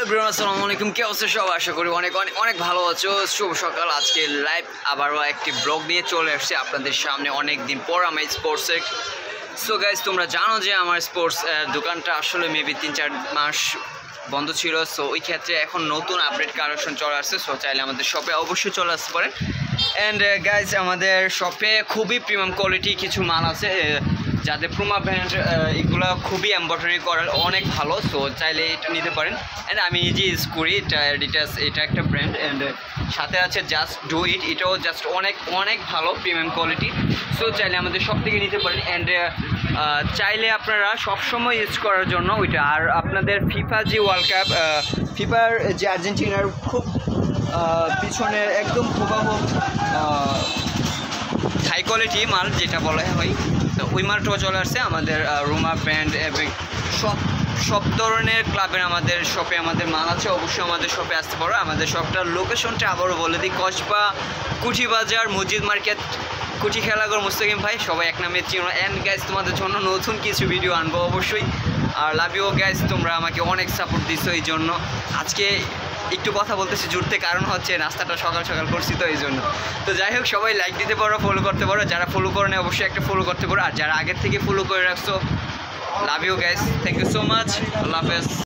Everyone আসসালামু আলাইকুম। কি অবস্থা সব? আশা করি অনেক অনেক অনেক ভালো আছো। শুভ সকাল। আজকে লাইভ আবারও একটি ব্লগ নিয়ে চলে আসছে আপনাদের সামনে অনেক দিন পর আমি স্পোর্টসের। সো গাইজ, তোমরা জানো যে আমার স্পোর্টস দোকানটা আসলে মেবি 3-4 মাস বন্ধ ছিল। সো ওই ক্ষেত্রে এখন নতুন আপডেট কালেকশন চলে আসছে। সো চাইলে আমাদের শপে অবশ্যই চলে আসতে পারেন। অ্যান্ড গাইজ, আমাদের শপে খুবই প্রিমিয়াম কোয়ালিটি কিছু মাল আছে, যাদের পুমা ব্র্যান্ড, এগুলো খুবই এমব্রয়ডারি করা অনেক ভালো। সো চাইলে এটা নিতে পারেন। অ্যান্ড আমি নিজে ইউজ করি এটা, অ্যাডিডাস, এটা একটা ব্র্যান্ড। অ্যান্ড সাথে আছে জাস্ট ডু ইট, এটাও জাস্ট অনেক অনেক ভালো প্রিমিয়াম কোয়ালিটি। সো চাইলে আমাদের সব থেকে নিতে পারেন। অ্যান্ড চাইলে আপনারা সবসময় ইউজ করার জন্য ওইটা। আর আপনাদের ফিফা যে ওয়ার্ল্ড কাপ, ফিফার যে আর্জেন্টিনার খুব পিছনে একদম হুবাহু হাই কোয়ালিটি মাল যেটা বলা হয়, তো ওই মালটাও চলে আসছে আমাদের রুমা ব্র্যান্ড। এবং সব ধরনের ক্লাবের আমাদের শপে আমাদের মাল আছে। অবশ্যই আমাদের শপে আসতে পারো। আমাদের শপটার লোকেশনটা আবারও বলে দিই, কসবা কুঠি বাজার, মসজিদ মার্কেট, কুঠি খেলাঘর, মুস্তাকিম ভাই, সবাই এক নামে চিনো। অ্যান্ড গ্যাস, তোমাদের জন্য নতুন কিছু ভিডিও আনবো অবশ্যই। আর লাভ ইউ গ্যাস, তোমরা আমাকে অনেক সাপোর্ট দিচ্ছ, এই জন্য আজকে একটু কথা বলতেছি জুড়তে, কারণ হচ্ছে নাস্তাটা সকাল সকাল করছি তো এই জন্য। তো যাই হোক, সবাই লাইক দিতে পারো, ফলো করতে পারো। যারা ফলো করে নেয় অবশ্যই একটা ফলো করতে পারো। আর যারা আগের থেকে ফলো করে রাখছো, love you guys, thank you so much, আল্লাহ হাফেজ।